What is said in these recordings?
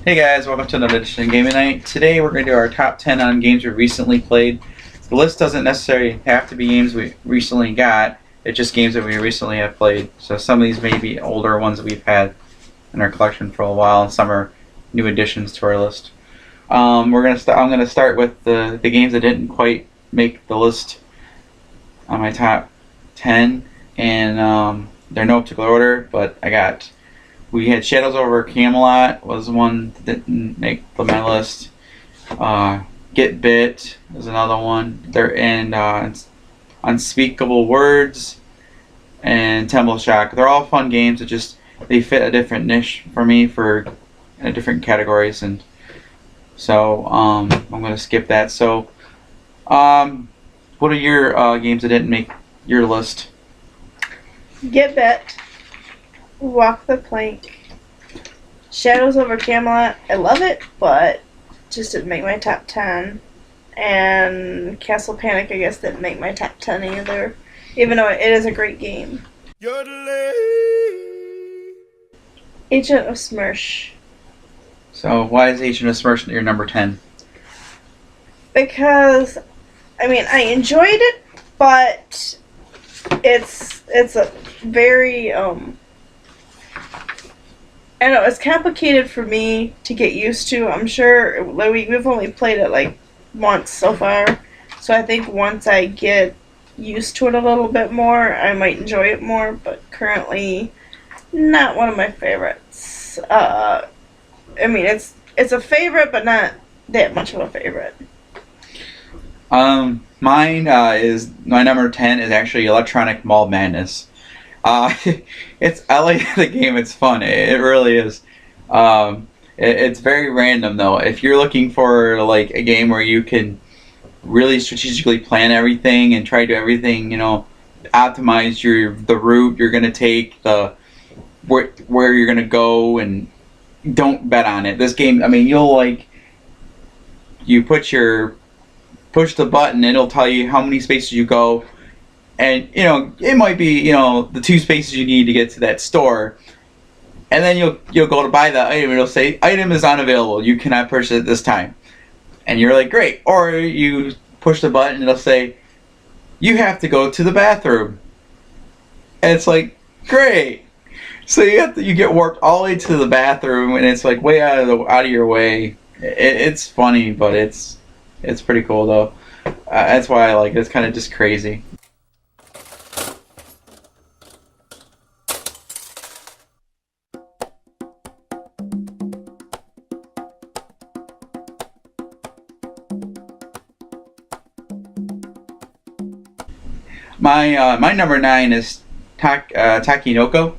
Hey guys, welcome to another edition of Gaming Night. Today we're going to do our top 10 on games we recently played. The list doesn't necessarily have to be games we recently got, it's just games that we recently have played. So some of these may be older ones that we've had in our collection for a while, and some are new additions to our list. I'm going to start with the games that didn't quite make the list on my top 10, and they're no particular order, but we had Shadows Over Camelot was one that didn't make my list. Get Bit is another one. Unspeakable Words and Temple Shock. They're all fun games. They fit a different niche for me for different categories, and so I'm gonna skip that. So, what are your games that didn't make your list? Get Bit, Walk the Plank, Shadows Over Camelot. I love it, but just didn't make my top 10. And Castle Panic, I guess, didn't make my top 10 either, even though it is a great game. Agent of Smersh. So why is Agent of Smersh your number 10? Because, I mean, I enjoyed it, but it's a very, I don't know, it's complicated for me to get used to. I'm sure we've only played it like once so far, so I think once I get used to it a little bit more, I might enjoy it more, but currently not one of my favorites. I mean, it's a favorite, but not that much of a favorite. Mine is my number 10 is actually Electronic Mall Madness. I like the game. It's fun. It really is. It's very random though. If you're looking for like a game where you can really strategically plan everything and try to do everything, optimize the route you're gonna take, where you're gonna go, and don't bet on it. This game, I mean, you push the button, it'll tell you how many spaces you go. And, it might be, the 2 spaces you need to get to that store. And then you'll go to buy the item, and it'll say, item is unavailable. You cannot purchase it this time. And you're like, great. Or you push the button, and it'll say, you have to go to the bathroom. And it's like, great. So you get warped all the way to the bathroom, and it's like way out of your way. It's funny, but it's pretty cool, though. That's why I like it. It's kind of just crazy. My number 9 is Takinoko.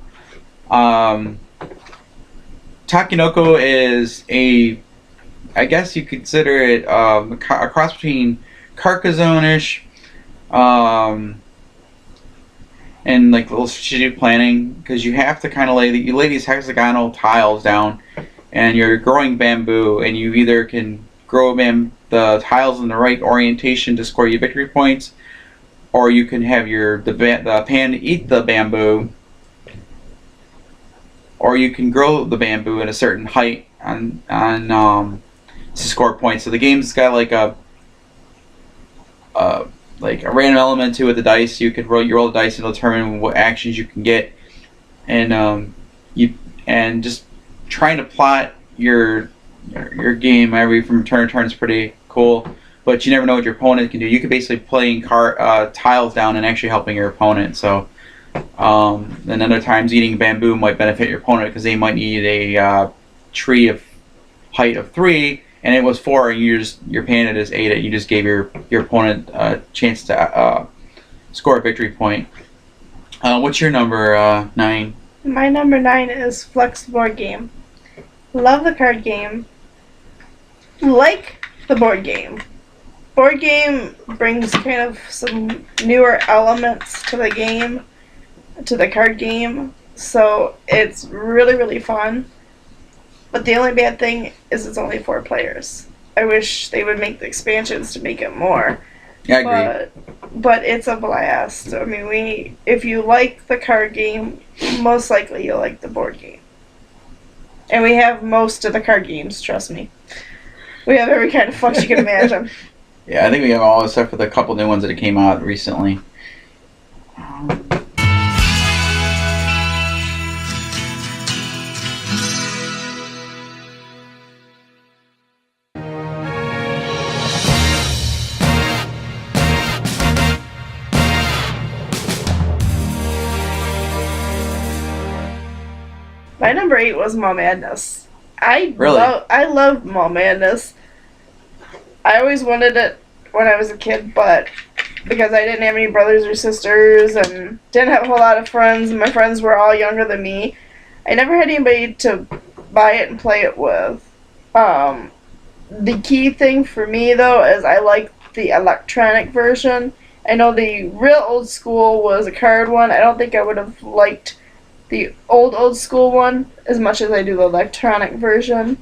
Takinoko is I guess you consider it a cross between Carcassonne-ish and like little strategic planning, because you have to kind of lay these hexagonal tiles down, and you're growing bamboo, and you either can grow the tiles in the right orientation to score you victory points, or you can have the pan eat the bamboo, or you can grow the bamboo at a certain height to score points. So the game's got like a random element to it. The dice, you roll the dice and determine what actions you can get, and just trying to plot your game from turn to turn is pretty cool. But you never know what your opponent can do. You could basically playing tiles down and actually helping your opponent. So, then other times eating bamboo might benefit your opponent, because they might need a tree of height of 3, and it was 4, and your panda just ate it. You just gave your opponent a chance to score a victory point. What's your number 9? My number 9 is Flex Board Game. Love the card game. Like the board game. Board game brings kind of some newer elements to the game, to the card game, so it's really, really fun. But the only bad thing is it's only 4 players. I wish they would make the expansions to make it more. Yeah, I agree. But it's a blast. I mean, if you like the card game, most likely you'll like the board game. And we have most of the card games, trust me. We have every kind of flux you can imagine. Yeah, I think we have all except for the couple new ones that came out recently. My number 8 was Mall Madness. I Really? love Mall Madness. I always wanted it when I was a kid, but because I didn't have any brothers or sisters and didn't have a whole lot of friends, and my friends were all younger than me, I never had anybody to buy it and play it with. The key thing for me, though, is I like the electronic version. I know the real old school was a card one. I don't think I would have liked the old school one as much as I do the electronic version.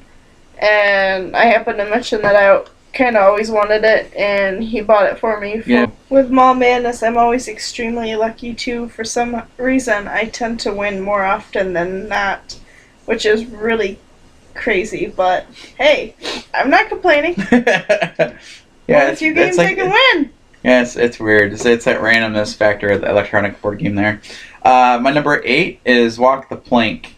And I happened to mention that I kind of always wanted it, and he bought it for me. Yeah. With Mall Madness, I'm always extremely lucky too. For some reason, I tend to win more often than not, which is really crazy. But hey, I'm not complaining. Yeah, a few games I can win. Yeah, it's weird. It's that randomness factor of the electronic board game there. My number 8 is Walk the Plank.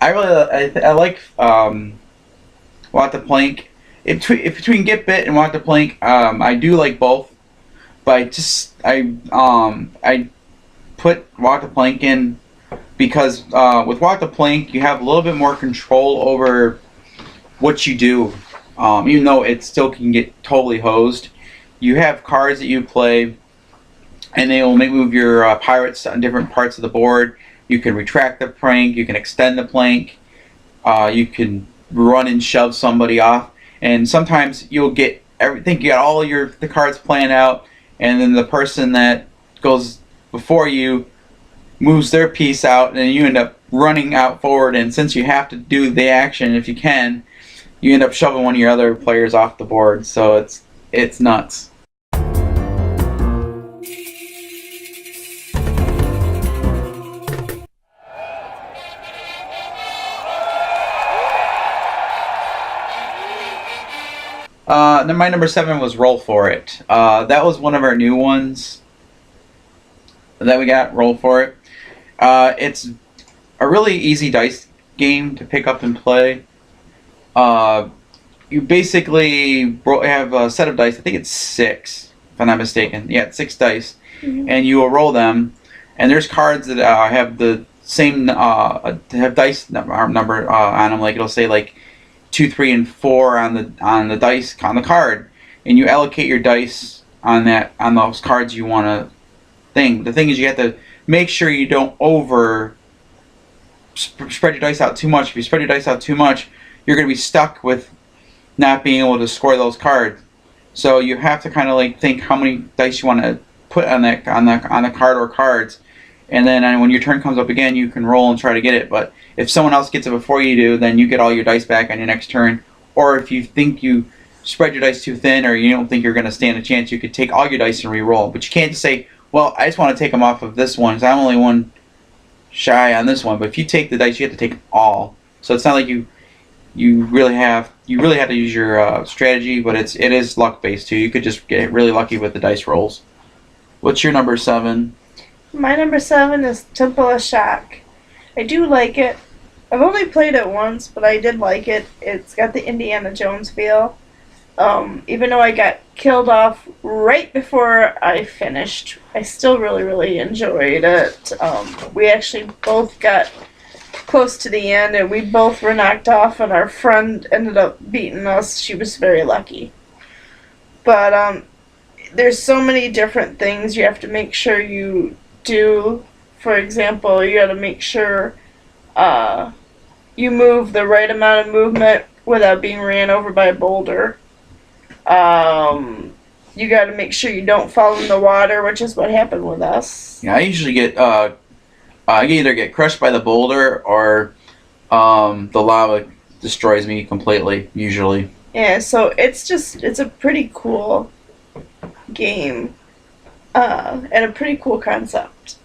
I like Walk the Plank. Between Get Bit and Walk the Plank, I do like both, but I put Walk the Plank in because with Walk the Plank you have a little bit more control over what you do, even though it still can get totally hosed. You have cards that you play, and they will move your pirates on different parts of the board. You can retract the plank, you can extend the plank, you can run and shove somebody off, and sometimes you'll get everything. You got all the cards planned out, and then the person that goes before you moves their piece out, and you end up running out forward. And since you have to do the action if you can, you end up shoving one of your other players off the board. So it's nuts. Then my number 7 was Roll For It. That was one of our new ones that we got. Roll For It. It's a really easy dice game to pick up and play. You basically have a set of dice. I think it's 6, if I'm not mistaken. Yeah, it's 6 dice, and you will roll them. And there's cards that have the same have dice number on them. Like it'll say like 2, 3, and 4 on the dice on the card, and you allocate your dice on those cards you want to thing. The thing is you have to make sure you don't spread your dice out too much. If you spread your dice out too much, you're going to be stuck with not being able to score those cards. So you have to kind of like think how many dice you want to put on the card or cards, and then when your turn comes up again, you can roll and try to get it. But if someone else gets it before you do, then you get all your dice back on your next turn. Or if you think you spread your dice too thin, or you don't think you're going to stand a chance, you could take all your dice and re-roll. But you can't just say, well, I just want to take them off of this one, because I'm only one shy on this one. But if you take the dice, you have to take them all. So it's not like you really have to use your strategy, but it is luck based too. You could just get really lucky with the dice rolls. What's your number 7? My number 7 is Temple of Shock. I do like it. I've only played it once, but I did like it. It's got the Indiana Jones feel. Even though I got killed off right before I finished, I still really, really enjoyed it. We actually both got close to the end, and we both were knocked off, and our friend ended up beating us. She was very lucky. But there's so many different things you have to make sure you do. For example, you got to make sure you move the right amount of movement without being ran over by a boulder. You got to make sure you don't fall in the water, which is what happened with us. Yeah, I usually get I either get crushed by the boulder or the lava destroys me completely. Usually. Yeah, so it's a pretty cool game and a pretty cool concept.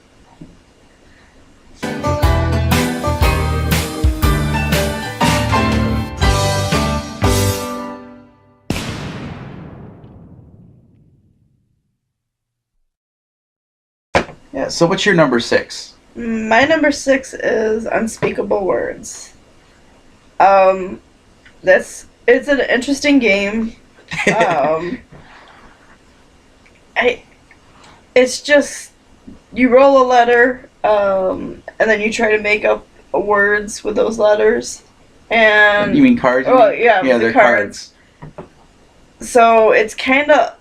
Yeah. So what's your number 6? My number 6 is Unspeakable Words. Um, it's an interesting game. Um, I it's just you roll a letter, and then you try to make up words with those letters. And You mean cards? You oh mean? yeah, Yeah, with the they're cards. So it's kind of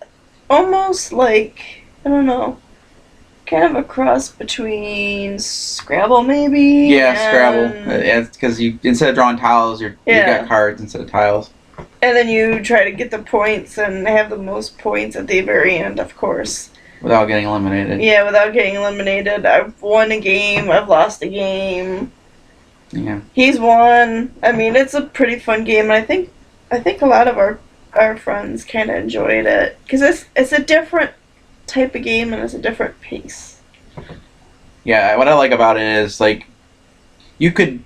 almost like, I don't know, kind of a cross between Scrabble maybe. Yeah, Scrabble. And, Yeah, because you instead of drawing tiles, you yeah. got cards instead of tiles. And then you try to get the points and have the most points at the very end, of course. Without getting eliminated. Yeah, without getting eliminated. I've won a game, I've lost a game. Yeah. He's won. I mean, it's a pretty fun game, and I think a lot of our friends kind of enjoyed it because it's a different type of game and it's a different pace. Yeah, what I like about it is, like, you could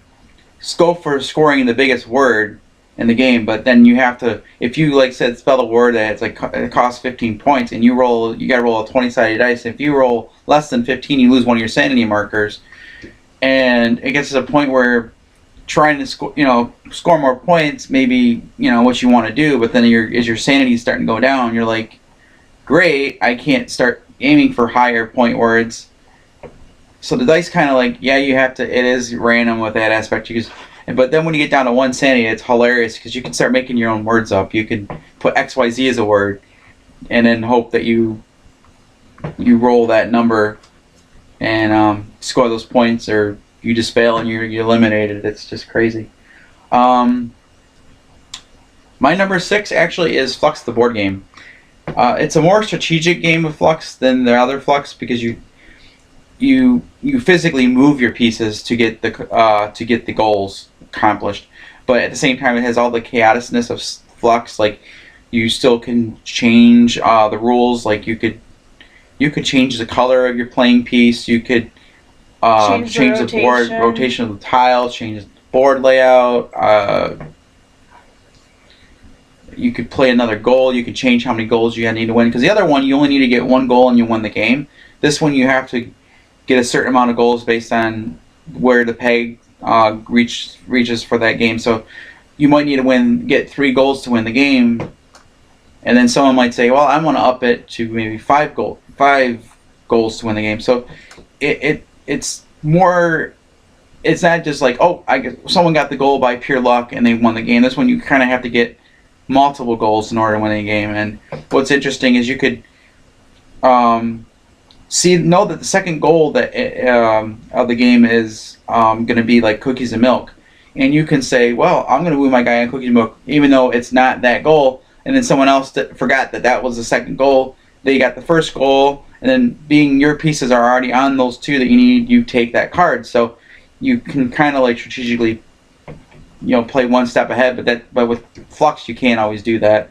go for scoring the biggest word in the game, but then you have to, if you, like said, spell a word that it's like it costs 15 points, and you got to roll a 20-sided dice. If you roll less than 15, you lose one of your sanity markers, and it gets to the point where trying to score more points, maybe what you want to do, but then as your sanity starting to go down, you're like, great, I can't start aiming for higher point words. So the dice kind of like, yeah, you have to. It is random with that aspect. But then when you get down to one sanity, it's hilarious because you can start making your own words up. You can put XYZ as a word, and then hope that you roll that number and score those points, or you just fail and you're eliminated. It's just crazy. My number 6 actually is Flux, the board game. It's a more strategic game of Flux than the other Flux because you physically move your pieces to get the goals accomplished, but at the same time it has all the chaoticness of Flux. Like, you still can change the rules. Like, you could change the color of your playing piece. You could change the board rotation of the tiles, change the board layout. You could play another goal. You could change how many goals you need to win. Because the other one, you only need to get one goal and you win the game. This one, you have to get a certain amount of goals based on where the peg reaches for that game. So you might need to get 3 goals to win the game, and then someone might say, "Well, I want to up it to maybe 5 goals to win the game." So it's more. It's not just like, oh, someone got the goal by pure luck and they won the game. This one you kind of have to get multiple goals in order to win a game. And what's interesting is you could know that the second goal of the game is going to be like cookies and milk, and you can say, well, I'm going to woo my guy on cookies and milk, even though it's not that goal, and then someone else forgot that was the second goal. They got the first goal, and then being your pieces are already on those 2 that you need, you take that card. So you can kind of like strategically play one step ahead, but with Flux you can't always do that.